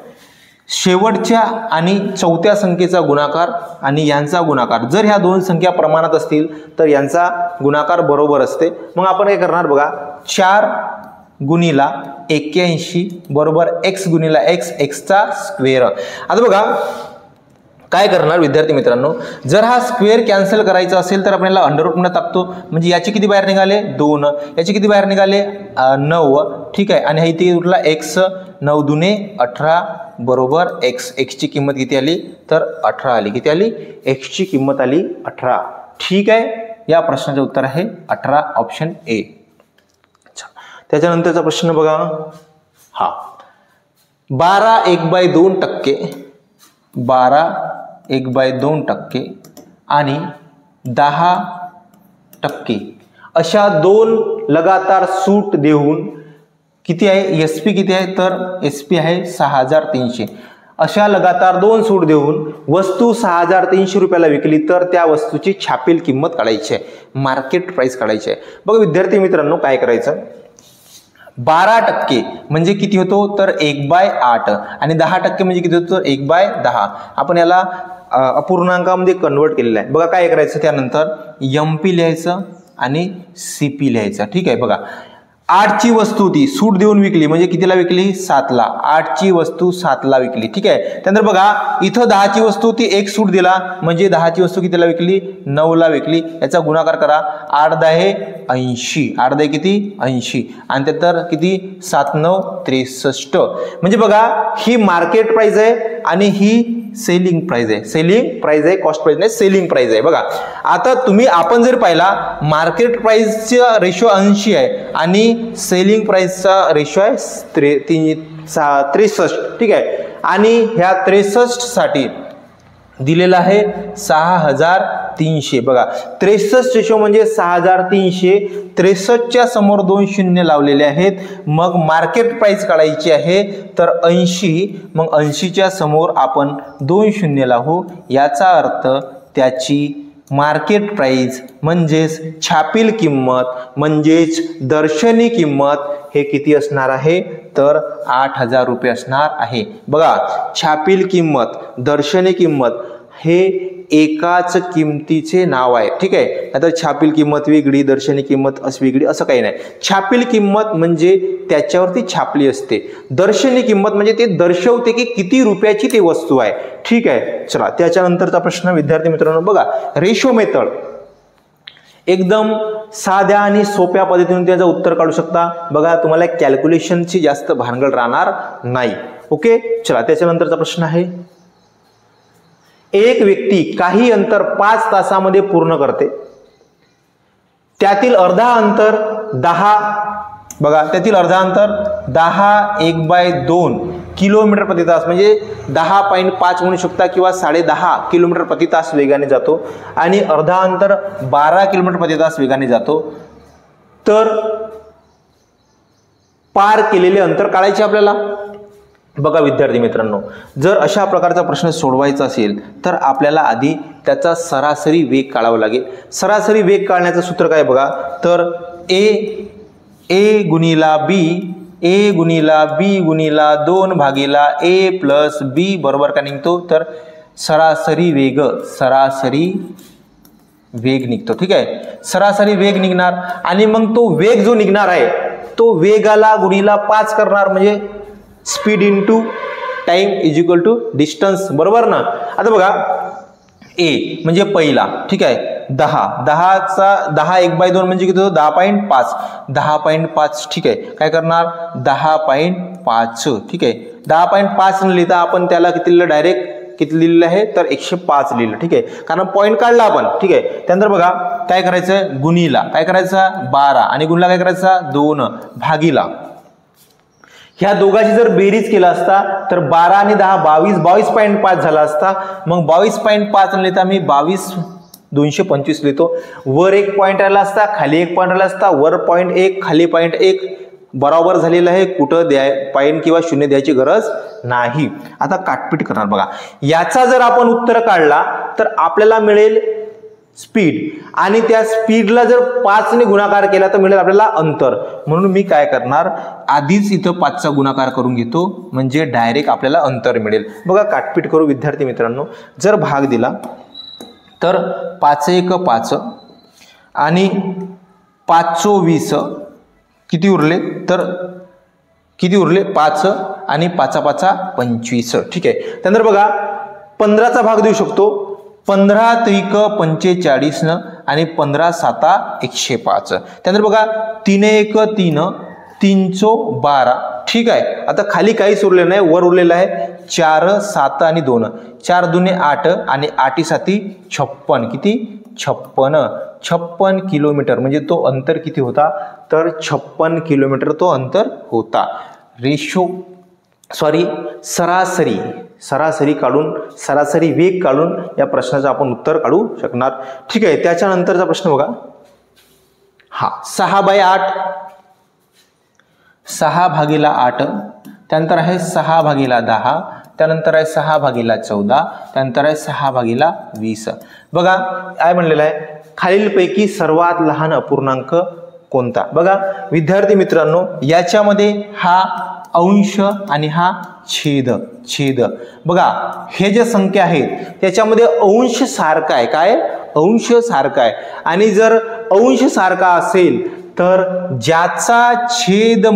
शेवटच्या आणि चौथ्या संख्येचा गुणाकार आणि यांचा गुणाकार जर ह्या दोन संख्या प्रमाणात असतील तर यांचा गुणाकार बरोबर असते. मग आपण काय करणार बघा 4 गुणिला 81 बरोबर एक्स गुणिला एक्सचा स्क्वेअर. आता बघा काय करणार विद्यार्थी मित्रांनो जर हा स्क्वेअर कॅन्सल करायचा असेल तर आपल्याला अंडररूट मध्ये टाकतो. म्हणजे याचे किती बाहेर निघाले 2 याचे किती बाहेर निघाले 9. ठीक आहे. आणि इथे उरला एक्स 9 दुने 18 बरोबर एक्सची किंमत किती आली तर 18 आली. किती आली एक्सची किंमत आली 18. ठीक आहे. या प्रश्नाचे उत्तर आहे 18 ऑप्शन ए. त्याच्यानंतरचा प्रश्न बघा हा 12 1/2% 12 1/2% आणि 10% अशा 2 लगातार सूट देऊन किती आहे एसपी किती आहे तर एसपी आहे 6300. अशा लगातार 2 सूट देऊन वस्तू 6300 रुपयाला विकली तर त्या वस्तूची छापील किंमत काढायची आहे. मार्केट प्राइस काढायची आहे. बघा विद्यार्थी मित्रांनो काय करायचं 12% म्हणजे किती होतो तर 1/8 आणि 10% म्हणजे किती होतो 1/10. आपण याला अपूर्णांकामध्ये कन्वर्ट केलेलं आहे. बघा काय करायचं त्यानंतर एमपी लिहायचं आणि सीपी लिहायचं. ठीक आहे. बघा 8 ची वस्तू ती सूट देऊन विकली म्हणजे कितीला विकली 7 ला. 8 ची वस्तू 7 ला विकली. ठीक आहे. त्यानंतर बघा इथं 10 ची वस्तू ती 1 सूट दिला म्हणजे 10 ची वस्तू कितीला विकली 9 ला विकली. याचा गुणाकार करा 8 10 80 8 10 किती 80 आणि त्यानंतर किती 7 9 63. म्हणजे बघा ही मार्केट प्राइस आहे आणि ही सेलिंग प्राइस आहे. सेलिंग प्राइस आहे कॉस्ट प्राइस नाही सेलिंग प्राइस आहे. बघा आता आपण जर पाहिला मार्केट प्राइसचा रेशो 80 आहे आणि सेलिंग प्राइसचा रेशो आहे 63. ठीक आहे. आणि ह्या 63 साठी दिलेला आहे 6000 6300 बघा 63 म्हणजे 6300, 63च्या समोर 2 शून्य लावलेले आहेत. मग मार्केट प्राइस काढायची आहे तर 80, मग 80च्या समोर आपण 2 शून्य लावू. याचा अर्थ त्याची मार्केट प्राइस म्हणजेच छापील किंमत म्हणजेच दर्शनी किंमत हे किती असणार आहे तर 8000 रुपये असणार आहे. बघा छापील किंमत दर्शनी किंमत हे एकाच किमतीचे नाव आहे. ठीक आहे. आता छापील किंमत वेगळी दर्शनी किंमत वेगळी असं काही नाही. छापील किंमत म्हणजे त्याच्यावरती छापली असते. दर्शनी किंमत म्हणजे ते दर्शवते की किती रुपयाची ती वस्तू आहे. ठीक आहे. चला त्याच्यानंतरचा प्रश्न विद्यार्थी मित्रांनो बघा रेशो मेथड एकदम साध्या आणि सोप्या पद्धतीने त्याचं उत्तर काढू शकता. बघा तुम्हाला कॅल्क्युलेशनची जास्त भानगड राहणार नाही. ओके. चला त्याच्यानंतरचा प्रश्न आहे एक व्यक्ती काही अंतर 5 तासामध्ये पूर्ण करते. त्यातील अर्धा अंतर 10 बघा त्यातील अर्धा अंतर 10/1/2 किलोमीटर प्रति तास म्हणजे 10.5 म्हणू शकता किंवा 10.5 किलोमीटर प्रति तास वेगाने जातो आणि अर्धा अंतर 12 किलोमीटर प्रति तास वेगाने जातो. तर पार केलेले अंतर काढायचे आपल्याला. बघा विद्यार्थी मित्रांनो जर अशा प्रकारचा प्रश्न सोडवायचा असेल तर आपल्याला आधी त्याचा सरासरी वेग काढावा लागेल. सरासरी वेग काढण्याचं सूत्र काय बघा तर ए गुणिला बी गुणिला 2 भागिला a प्लस b बरोबर का निघतो तर सरासरी वेग निघतो. ठीक आहे. सरासरी वेग निघणार आणि मग तो वेग जो निघणार आहे तो वेगाला गुणिला 5 करणार म्हणजे speed into time is equal to distance बरोबर ना. आता बघा ए म्हणजे पहिला. ठीक आहे. 10/1/2 म्हणजे किती होतो 10.5. ठीक आहे. काय करणार 10.5. ठीक आहे. 10.5 न लिहिता आपण त्याला किती लिहिलं डायरेक्ट किती लिहिलेलं आहे तर 105 लिहिलं. ठीक आहे. कारण पॉईंट काढला आपण. ठीक आहे. त्यानंतर बघा काय करायचं गुणीला काय करायचा 12 आणि गुणला काय करायचा 2 भागीला ह्या दोघांची जर बेरीज केला असता तर 12 आणि 10 22.5 झाला असता. मग 22.5 लिहिता मी 225 लिहितो. वर एक पॉईंट आला असता खाली एक पॉईंट आला असता वर पॉईंट 1 खाली पॉईंट 1 बरोबर झालेलं आहे. कुठं पॉईंट किंवा शून्य द्यायची गरज नाही. आता काटपीट करणार बघा याचा जर आपण उत्तर काढला तर आपल्याला मिळेल स्पीड आणि त्या स्पीडला जर 5 ने गुणाकार केला तर मिळेल आपल्याला अंतर. म्हणून मी काय करणार आधीच इथं 5चा गुणाकार करून घेतो म्हणजे डायरेक्ट आपल्याला अंतर मिळेल. बघा काटपीट करू विद्यार्थी मित्रांनो. जर भाग दिला तर 5 5 आणि 5 20 किती उरले तर किती उरले 5 आणि 5 5 25. ठीक आहे. त्यानंतर बघा 15चा भाग देऊ शकतो 15 त्रिक 45 न आणि 15 7 105. त्यानंतर बघा 3 1 3 3 12. ठीक आहे. आता खाली काहीच उरलेलं नाही वर उरलेलं आहे 4 7 आणि 2 4 2 8 आणि 8 7 56 किती 56 किलोमीटर म्हणजे तो अंतर किती होता तर 56 किलोमीटर तो अंतर होता. सरासरी काढून सरासरी वेग काढून या प्रश्नाचं आपण उत्तर काढू शकणार. ठीक आहे. त्याच्यानंतरचा प्रश्न बघा 6/8 6/8 त्यानंतर आहे 6/10 त्यानंतर आहे 6/14 त्यानंतर आहे 6/20. बघा काय म्हणलेलं आहे खालीलपैकी सर्वात लहान अपूर्णांक कोणता. बघा विद्यार्थी मित्रांनो याच्यामध्ये हा अंश आणि हा छेद. बघा हे जे संख्या आहेत त्याच्यामध्ये अंश सारखा आहे. काय अंश सारखा आहे आणि जर अंश सारखा असेल तर ज्याचा छेद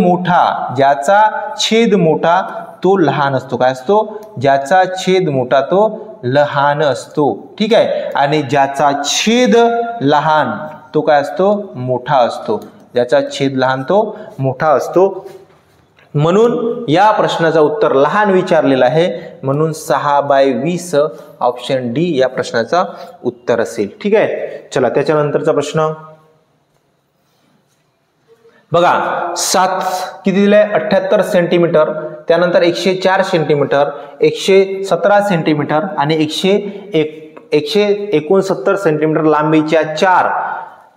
मोठा तो लहान असतो. काय असतो ज्याचा छेद मोठा तो लहान असतो. ठीक आहे. आणि ज्याचा छेद लहान तो काय असतो मोठा असतो. ज्याचा छेद लहान तो मोठा असतो. म्हणून या प्रश्नाचं उत्तर लहान विचारलेलं आहे म्हणून 6/20 ऑप्शन डी या प्रश्नाचा उत्तर असेल. ठीक आहे. चला त्याच्यानंतरचा प्रश्न बघा 7 किती दिलंय 78 सेंटीमीटर त्यानंतर 104 सेंटीमीटर 117 सेंटीमीटर आणि 169 सेंटीमीटर लांबीच्या 4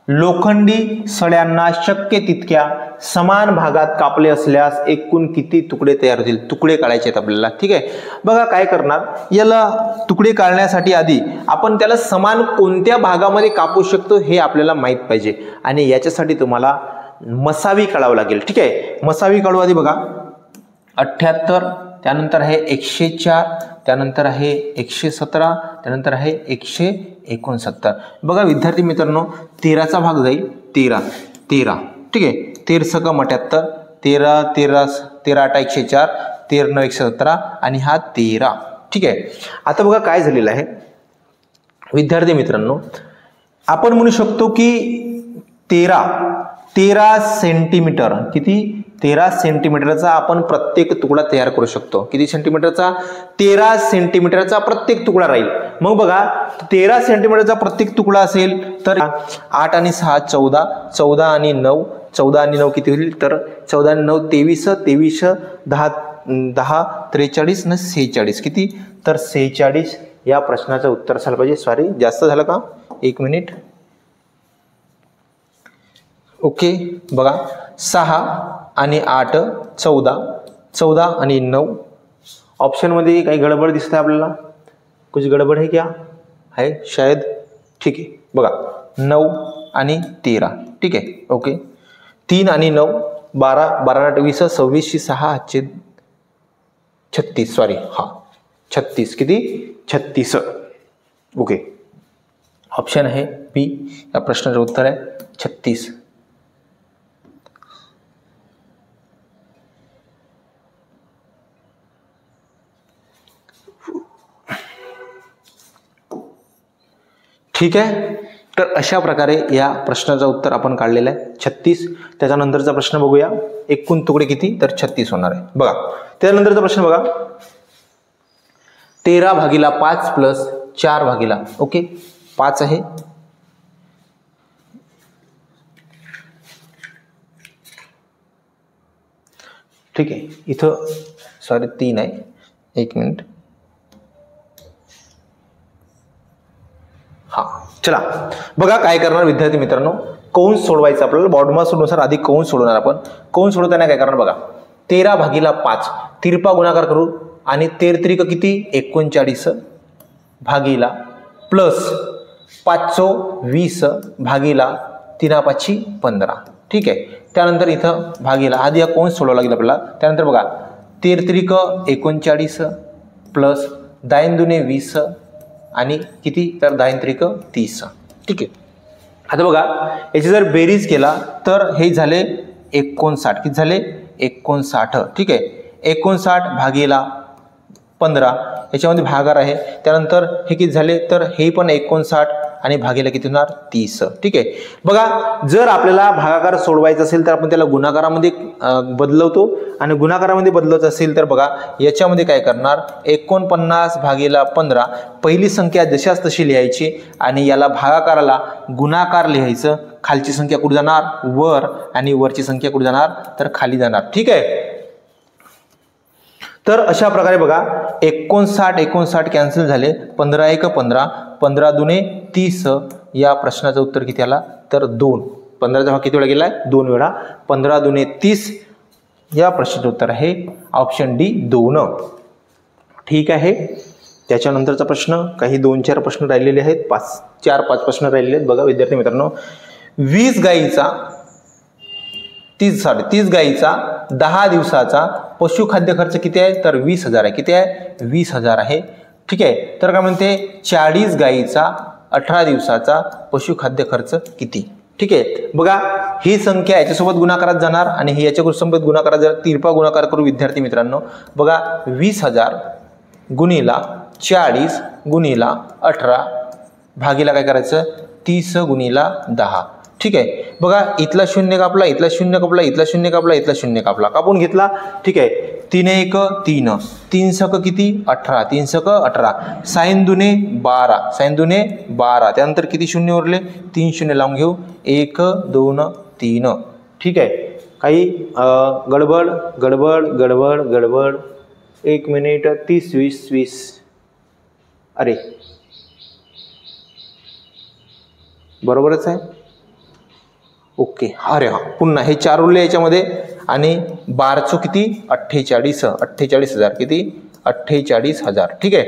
लोखंडी सळ्यांना शक्य तितक्या समान भागात कापले असल्यास एकूण किती तुकडे तयार होतील? तुकडे काढायचे आहेत आपल्याला. ठीक आहे, बघा काय करणार, याला तुकडे काढण्यासाठी आधी आपण त्याला समान कोणत्या भागामध्ये कापू शकतो हे आपल्याला माहित पाहिजे आणि याच्यासाठी तुम्हाला मसावी काढावं लागेल. ठीक आहे, मसावी काढू आधी. बघा 78, त्यानंतर आहे 104, त्यानंतर आहे 117, त्यानंतर आहे 169. बघा विद्यार्थी मित्रांनो, 13चा भाग जाईल 13. ठीक आहे, 13 × 78, 13 13 13 8 104, 13 9 117 आणि हा 13. ठीक आहे, आता बघा काय झालेलं आहे विद्यार्थी मित्रांनो, आपण म्हणू शकतो की 13 सेंटीमीटर, किती 13 सेंटीमीटरचा आपण प्रत्येक तुकडा तयार करू शकतो. किती सेंटीमीटरचा? 13 सेंटीमीटरचा प्रत्येक तुकडा राहील. मग बघा 13 सेंटीमीटरचा प्रत्येक तुकडा असेल तर 8 आणि 6 14, 14 आणि 9, 14 आणि 9 किती होईल? तर 14 आणि 9 23, 23 10 10 43 आणि 46. किती? तर 46 या प्रश्नाचं उत्तर झालं पाहिजे. सॉरी, जास्त झालं का? 1 मिनिट. ओके, बघा 6 आणि 8 14, 14 आणि 9. ऑप्शनमध्ये काही गडबड दिसत आहे आपल्याला? कुछ गडबड है क्या? है शायद. ठीक आहे, बघा 9 आणि 13. ठीक आहे, ओके. 3 आणि 9 12, 12 8 20, 26 6 36. सॉरी, हा 36. किती? 36. ओके, ऑप्शन आहे बी या प्रश्नाचं उत्तर आहे 36. ठीक आहे, तर अशा प्रकारे या प्रश्नाचं उत्तर आपण काढलेलं आहे 36. त्याच्यानंतरचा प्रश्न बघूया. एकूण तुकडे किती? तर 36 होणार आहे. बघा त्यानंतरचा प्रश्न बघा, 13/5 प्लस 4/, ओके 5 आहे. ठीक आहे, इथं सॉरी 3 आहे. 1 मिनिट. हा, चला बघा काय करणार विद्यार्थी मित्रांनो, कंस सोडवायचं आपल्याला. बॉडमासनुसार आधी कंस सोडवणार आपण. कंस सोडवताना काय करणार बघा, 13/5 तिरपा गुणाकार करू आणि 13 किती? 39 भागीला प्लस 5 20 भागीला 3 15. ठीक आहे, त्यानंतर इथं भागीला आधी हा कंस सोडवावा लागेल आपल्याला. त्यानंतर बघा 13 39 प्लस 10 20 आणि किती? तर 10 30. ठीक आहे, आता बघा याची जर बेरीज केला तर हे झाले 59. किती झाले? 59. ठीक आहे, 59 भागीला 15 याच्यामध्ये भागाकार आहे. त्यानंतर हे किती झाले? तर हे पण 59 आणि भागीला किती होणार? 30. ठीक आहे, बघा जर आपल्याला भागाकार सोडवायचा असेल तर आपण त्याला गुणाकारामध्ये बदलवतो आणि गुणाकारामध्ये बदलवायचं असेल तर बघा याच्यामध्ये काय करणार, 49/15 पहिली संख्या जशाच तशी लिहायची आणि याला भागाकाराला गुणाकार लिहायचं. खालची संख्या कुठे जाणार? वर, आणि वरची संख्या कुठे जाणार? तर खाली जाणार. ठीक आहे, तर अशा प्रकारे बघा 59 कॅन्सल झाले. 15 1 15, 15 2 30 या प्रश्नाचं उत्तर किती आला? तर 2. 15चा भाग किती वेळा गेलाय? 2 वेळा. 15 2 30 या प्रश्नाचं उत्तर आहे ऑप्शन डी 2. ठीक आहे, त्याच्यानंतरचा प्रश्न काही 2-4 प्रश्न राहिलेले आहेत. 4-5 प्रश्न राहिलेले आहेत. बघा विद्यार्थी मित्रांनो, 30 गाईचा 10 दिवसाचा पशुखाद्य खर्च किती आहे? तर 20,000 आहे. किती आहे? 20,000 आहे. ठीक आहे, तर काय म्हणते 40 गाईचा 18 दिवसाचा पशुखाद्य खर्च किती? ठीक आहे, बघा ही संख्या याच्यासोबत गुणाकारात जाणार आणि ही याच्यासोबत गुणाकारात जर तिरपा गुणाकार करू विद्यार्थी मित्रांनो, बघा 20,000 गुणिला 40 गुणिला 18 भागीला काय करायचं? 30 गुणिला 10. ठीक आहे, बघा इथला 0 कापला, इथला 0 कापला, इथला 0 कापला, इथला 0 कापला, कापून घेतला. ठीक आहे, 3 1 3, 3 सक किती? 18, 3 सक 18, साइन दुने 12, साइन दुने 12. त्यानंतर किती शून्य उरले? 3 शून्य लावून घेऊ. 1 2 3. ठीक आहे, काही गडबड गडबड गडबड गडबड. 1 मिनिट. 30 20 20. अरे बरोबरच आहे. ओके. अरे हा, पुन्हा हे 4 उरले याच्यामध्ये आणि 12 किती 48,000 किती 48,000. ठीक आहे.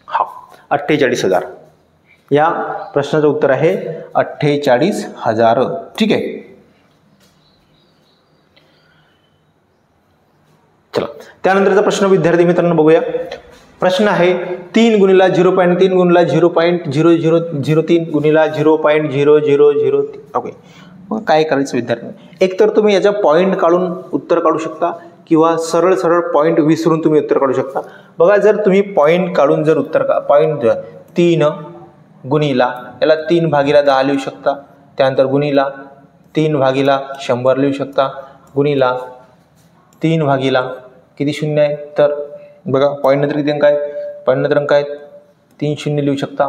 हा 48,000 या प्रश्नाचं उत्तर आहे 48,000. ठीक आहे. चला त्यानंतरचा प्रश्न विद्यार्थी मित्रांनो बघूया. प्रश्न आहे 3 गुणिला 0.3 गुणिला 0.0003 गुणिला 0.0003. ओके. मग काय करायचं विद्यार्थी, एक तर तुम्ही याचा पॉईंट काढून उत्तर काढू शकता किंवा सरळ सरळ पॉईंट विसरून तुम्ही उत्तर काढू शकता. बघा जर तुम्ही पॉईंट काढून जर उत्तर पॉईंट 3 गुणिला याला 3/10 लिहू शकता. त्यानंतर गुणिला 3/100 लिहू शकता. गुणिला 3 किती शून्य आहे तर बघा पॉईंट नंतर किती अंक आहेत, पॉईंट नंतर अंक आहेत 3 शून्य लिहू शकता.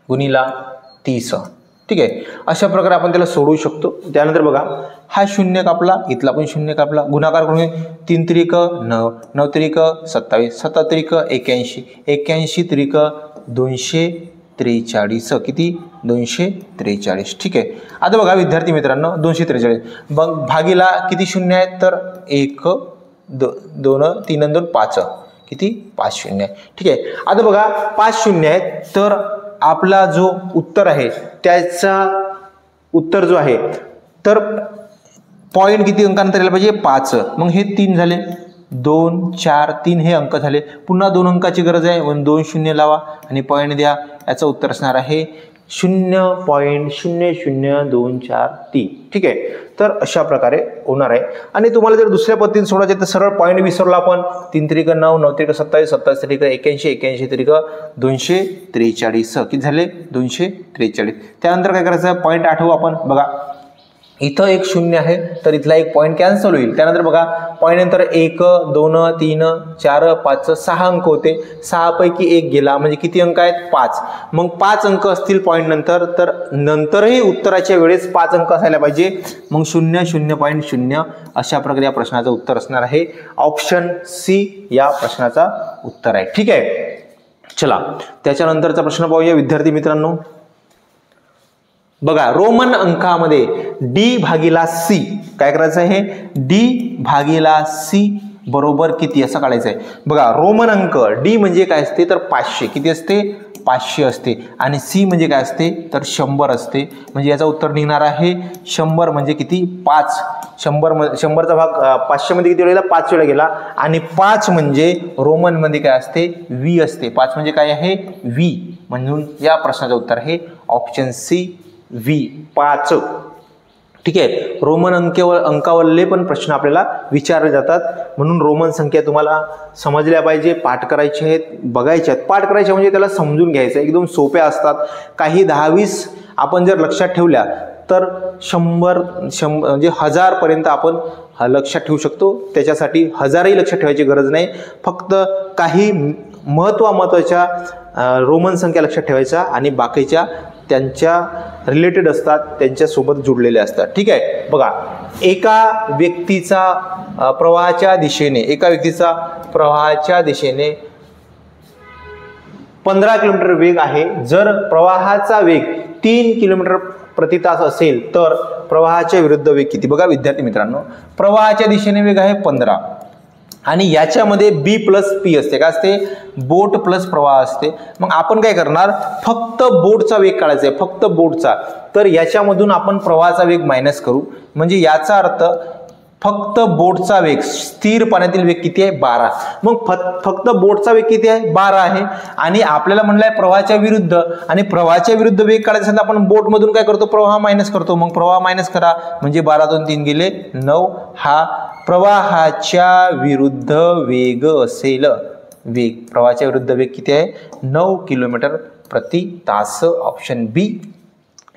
गुणिला 30. ठीक आहे. अशा प्रकारे आपण त्याला सोडवू शकतो. त्यानंतर बघा हा शून्य कापला, इथला पण शून्य कापला, गुणाकार करून 3 त्रिक 9, 9 त्रिक 27, 7 त्रिक 81, 81 त्रिक 243. किती 243. ठीक आहे. आता बघा विद्यार्थी मित्रांनो 243 मग भागीला किती शून्य आहेत तर 1 2 3 2 5 किती 5 शून्य आहे. ठीक आहे. आता बघा 5 शून्य आहेत तर आपला जो उत्तर आहे त्याचा उत्तर जो आहे तर पॉईंट किती अंकानंतर यायला पाहिजे 5. मग हे 3 झाले, 2 4 3 हे अंक झाले. पुन्हा 2 अंकाची गरज आहे म्हणून 2 शून्य लावा आणि पॉईंट द्या. याचं उत्तर असणार आहे 0.00243. ठीक आहे. तर अशा प्रकारे होणार आहे. आणि तुम्हाला जर दुसऱ्या पद्धतीने सोडायचे तर सरळ पॉईंट विसरला आपण 3 त्रिक 9, 9 त्रिक 27, 27 त्रिक 81, 81 त्रिक 243. किती झाले 243. त्यानंतर काय करायचं पॉईंट आठवू आपण. बघा इथं एक शून्य आहे तर इथला एक पॉईंट कॅन्सल होईल. त्यानंतर बघा पॉईंट नंतर 1 2 3 4 5 6 अंक होते, 6 पैकी 1 गेला म्हणजे किती अंक आहेत 5. मग 5 अंक असतील पॉईंट नंतर तर नंतरही उत्तराच्या वेळेस 5 अंक असायला पाहिजे. मग 0 0.0 अशा प्रकारे या प्रश्नाचं उत्तर असणार आहे. ऑप्शन सी या प्रश्नाचा उत्तर आहे. ठीक आहे. चला त्याच्यानंतरचा प्रश्न पाहूया विद्यार्थी मित्रांनो. बघा रोमन अंकामध्ये D/C काय करायचं आहे D/C बरोबर किती असं काढायचं आहे. बघा रोमन अंक D म्हणजे काय असते तर 500. किती असते 500 असते. आणि C म्हणजे काय असते तर 100 असते. म्हणजे याचा उत्तर निघणार आहे 100 म्हणजे किती 5. 100चा भाग 500 मध्ये किती वेळा गेला 5 वेळा गेला. आणि 5 म्हणजे रोमन मध्ये काय असते V असते. 5 म्हणजे काय आहे V. म्हणून या प्रश्नाचं उत्तर आहे ऑप्शन सी V 5. ठीक आहे. रोमन अंकावरले पण प्रश्न आपल्याला विचारले जातात म्हणून रोमन संख्या तुम्हाला समजल्या पाहिजे, पाठ करायचे आहेत, बघायचे आहेत. पाठ करायचे म्हणजे त्याला समजून घ्यायचं, एकदम सोप्या असतात. काही 10-20 आपण जर लक्षात ठेवल्या तर 100 म्हणजे 1000 पर्यंत आपण लक्षात ठेवू शकतो. त्याच्यासाठी 1000ही लक्षात ठेवायची गरज नाही. फक्त काही महत्त्वाच्या रोमन संख्या लक्षात ठेवायच्या आणि बाकीच्या त्यांच्या रिलेटेड असतात, त्यांच्यासोबत जुडलेले असतात. ठीक आहे. बघा एका व्यक्तीचा प्रवाहाच्या दिशेने 15 किलोमीटर वेग आहे. जर प्रवाहाचा वेग 3 किलोमीटर प्रति तास असेल तर प्रवाहाच्या विरुद्ध वेग किती. बघा विद्यार्थी मित्रांनो प्रवाहाच्या दिशेने वेग आहे 15 आणि याच्यामध्ये B प्लस P असते. काय असते बोट प्लस प्रवाह असते. मग आपण काय करणार फक्त बोटचा वेग काढायचा आहे, फक्त बोटचा. तर याच्यामधून आपण प्रवाहाचा वेग मायनस करू म्हणजे याचा अर्थ फक्त बोटचा वेग स्थिर पाण्यातील वेग किती आहे 12. मग फक्त बोटचा वेग किती आहे 12 आहे. आणि आपल्याला म्हणलंय प्रवाहाच्या विरुद्ध आणि प्रवाहाच्या विरुद्ध वेग काढायचा असेल तर आपण बोट मधून काय करतो प्रवाह मायनस करतो. मग प्रवाह मायनस करा म्हणजे 12 2 3 गेले 9. हा प्रवाहाच्या विरुद्ध वेग असेल. वेग प्रवाहाच्या विरुद्ध वेग किती आहे 9 किलोमीटर प्रति तास. ऑप्शन बी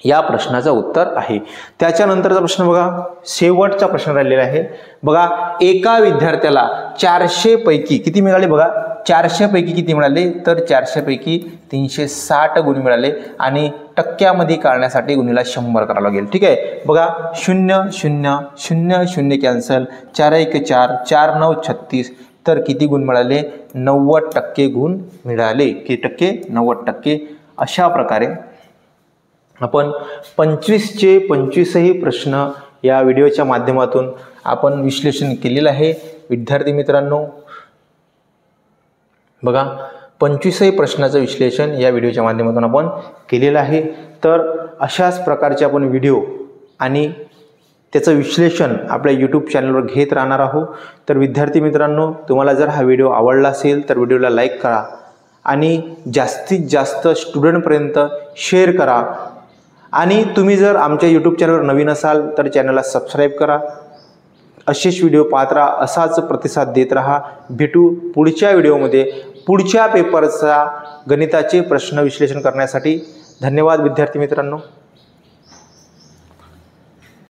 या प्रश्नाचं उत्तर आहे. त्याच्यानंतरचा प्रश्न बघा शेवटचा प्रश्न राहिलेला आहे. बघा एका विद्यार्थ्याला 400 पैकी किती मिळाले. बघा 400 पैकी किती मिळाले तर 400 पैकी 360 गुण मिळाले आणि टक्क्यामध्ये काढण्यासाठी गुणीला 100 करावं लागेल. ठीक आहे. बघा 0 0 0 0 कॅन्सल 4 1 4 4 9 36 तर किती गुण मिळाले 90% गुण मिळाले. किती टक्के 90%. अशा प्रकारे आपण 25चे 25ही प्रश्न या व्हिडिओच्या माध्यमातून आपण विश्लेषण केलेलं आहे विद्यार्थी मित्रांनो। बघा 25ही प्रश्नाचं विश्लेषण या व्हिडिओच्या माध्यमातून आपण केलेलं आहे। तर अशाच प्रकारचे आपण व्हिडिओ आणि त्याचं विश्लेषण आपल्या YouTube चॅनलवर घेत राहणार आहोत। तर विद्यार्थी मित्रांनो, तुम्हाला जर हा व्हिडिओ आवडला असेल तर व्हिडिओला लाईक करा आणि जास्तीत जास्त स्टुडंटपर्यंत शेअर करा। आणि तुम्ही जर आमच्या YouTube चॅनलवर नवीन असाल तर चॅनलला सबस्क्राईब करा। असेच व्हिडिओ पाहत राहा, असाच प्रतिसाद देत राहा। भेटू पुढच्या व्हिडिओमध्ये पुढच्या पेपरचा गणिताचे प्रश्न विश्लेषण करण्यासाठी। धन्यवाद विद्यार्थी मित्रांनो।